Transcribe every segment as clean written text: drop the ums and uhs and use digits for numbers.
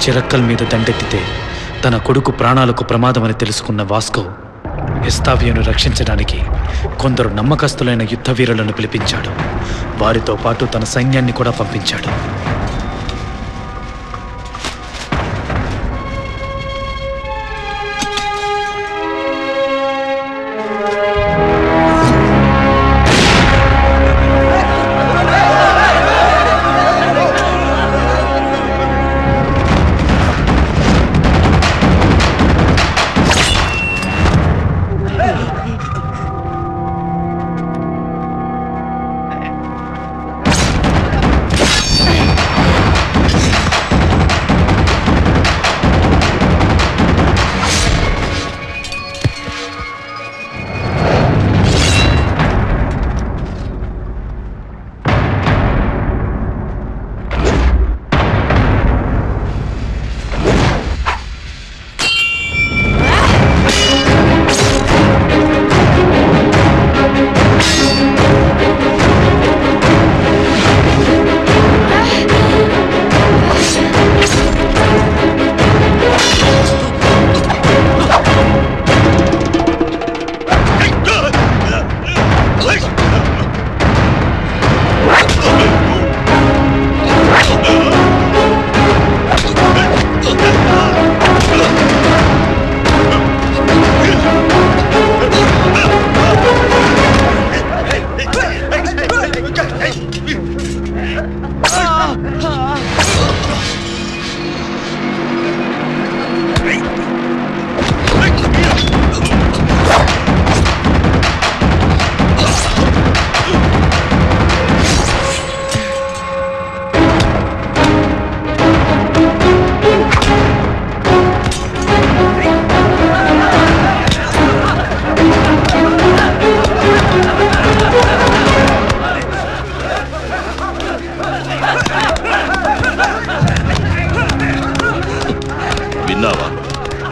చిరక్కల్ మీద దండెత్తితే తన కొడుకు ప్రాణాలకు ప్రమాదమని తెలుసుకున్న వాస్కో ఎస్తావియోను రక్షించడానికి కొందరు నమ్మకస్తులైన యుద్ధవీరులను పిలిపించాడు. వారితో పాటు తన సైన్యాన్ని కూడా పంపించాడు.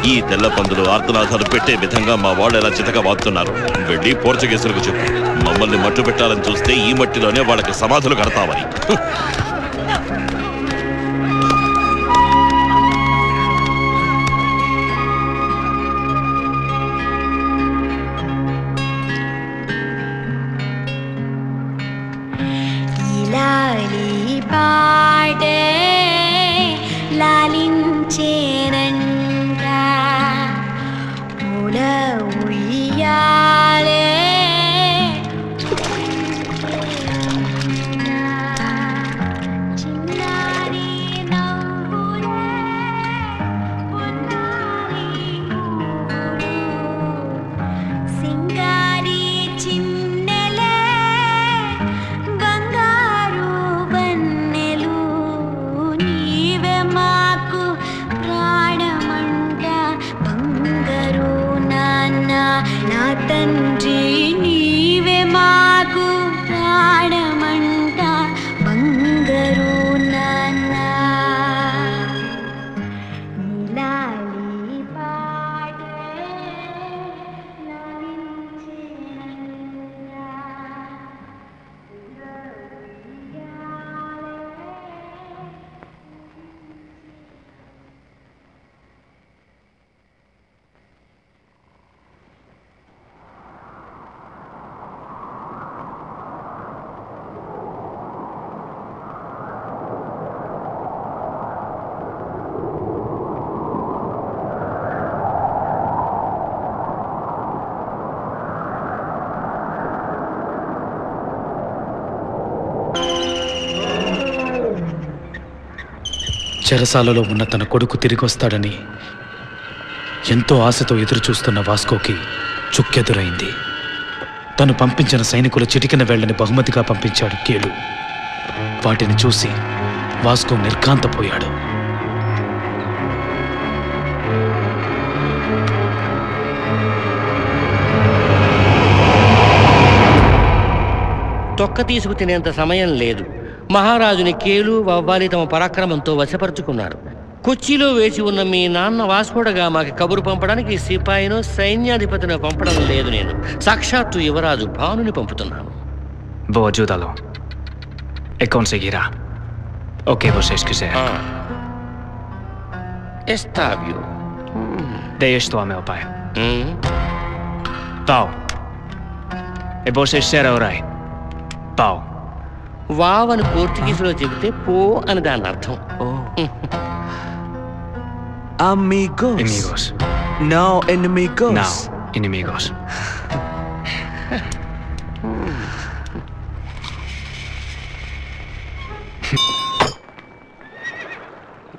ఈ తెల్ల పందులు ఆర్తనాదాలు పెట్టే విధంగా మా వాళ్ళు ఎలా చితగా వాడుతున్నారు. వెళ్ళి పోర్చుగీసులకు చెప్పు, మమ్మల్ని మట్టు పెట్టాలని చూస్తే ఈ మట్టిలోనే వాళ్ళకి సమాధులు కడతామని. చెరసాలలో ఉన్న తన కొడుకు తిరిగి వస్తాడని ఎంతో ఆశతో ఎదురుచూస్తున్న వాస్కోకి చుక్కెదురైంది. తను పంపించిన సైనికుల చిటికిన వేళ్లని బహుమతిగా పంపించాడు కేలు. వాటిని చూసి వాస్కో నిర్ఘాంతపోయాడు. తొక్క తీసుకు తినేంత సమయం లేదు. మహారాజుని కేలు వవ్వాలి తమ పరాక్రమంతో వశపరుచుకున్నారు. కొచ్చిలో వేచి ఉన్న మీ నాన్న వాస్కోడగా మాకు కబురు పంపడానికి సిపాయినో సైన్యాధిపతినో పంపడం లేదు. నేను సాక్షాత్తు యువరాజు భానుని పంపుతున్నాను. Vou ajudá-lo. E conseguirá o que vocês quiserem. Estavio. De estou, meu pai. Hmm? Pau. E você será o rei. Pau. Wow అని పోర్చుగీసులో చెబితే పో అని దాని అర్థం. Amigos. Amigos. No enemigos. Não, inimigos.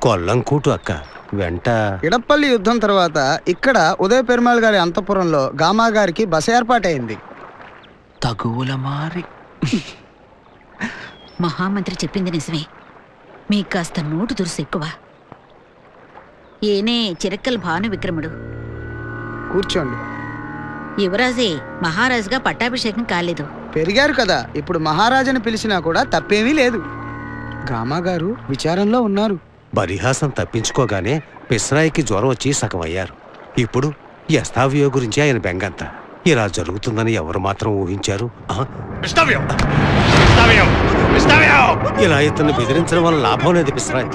కొల్లంకూటు అక్క వెంట ఇడప్పల్లి యుద్ధం తర్వాత ఇక్కడ ఉదయ పెరుమాళ్ గారి అంతఃపురంలో గామా గారికి బస ఏర్పాటైంది. తగువుల మారి. మహామంత్రి చెప్పింది నిజమే. మీకు కాస్త నోటు దురుసు ఎక్కువ. ఏనే చిరక్కల్ భాను విక్రముడు. కూర్చోండి. యువరాజే మహారాజుగా పట్టాభిషేకం కాలేదు. పెరిగారు కదా, ఇప్పుడు మహారాజుని పిలిచినా కూడా తప్పేమీ లేదు. గామా గారు విచారంలో ఉన్నారు. పరిహాసం తప్పించుకోగానే పిస్రాయికి జ్వరం వచ్చి సగం అయ్యారు. ఇప్పుడు ఎస్తావియో గురించి ఆయన బెంగంత. ఇలా జరుగుతుందని ఎవరు మాత్రం ఊహించారు? ఇలా ఇతన్ని బెదిరించడం వల్ల లాభం లేదు పిస్రాయ్.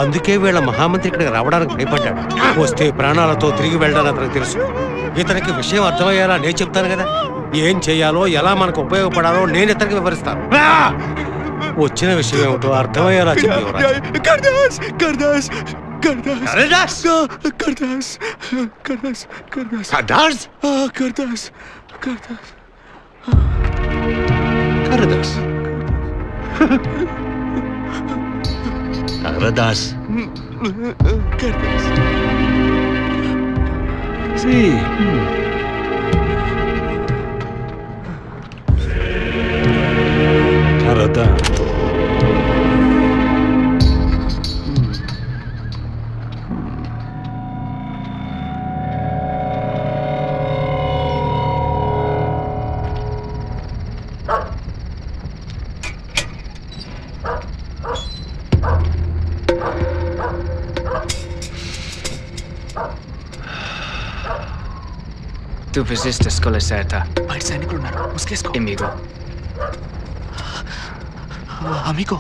అందుకే వీళ్ళ మహామంత్రి ఇక్కడికి రావడానికి భయపడ్డాడు. వస్తే ప్రాణాలతో తిరిగి వెళ్ళడానికి అతనికి తెలుసు. ఇతనికి విషయం అర్థమయ్యేలా నేను చెప్తాను కదా. ఏం చేయాలో, ఎలా మనకు ఉపయోగపడాలో నేను ఇతనికి వివరిస్తాను. వచ్చిన విషయం ఏమిటో అర్థమయ్యేలా చెప్పేవారు. Tu fizeste a escolha certa, బయట సైనికులు ఉన్నారు, ముసుగేసుకో. amigo. అమిగో.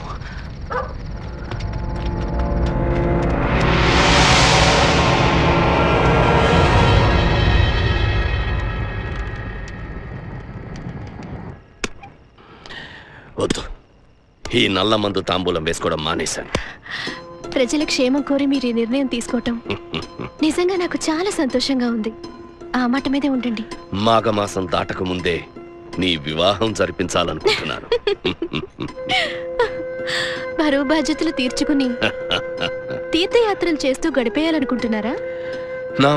వద్దు, ఈ నల్ల మందు తాంబూలం వేసుకోవడం మానేశాను. ప్రజల క్షేమం కోరి మీరు ఈ నిర్ణయం తీసుకోవటం నిజంగా నాకు చాలా సంతోషంగా ఉంది. ఆ మాట మీదే ఉండండి. మాఘమాసం దాటక ముందే నీ వివాహం జరిపించాలనుకుంటున్నాను. బరువు బాధ్యతలు తీర్చుకుని తీర్థయాత్రలు చేస్తూ గడిపేయాలనుకుంటున్నారా? నా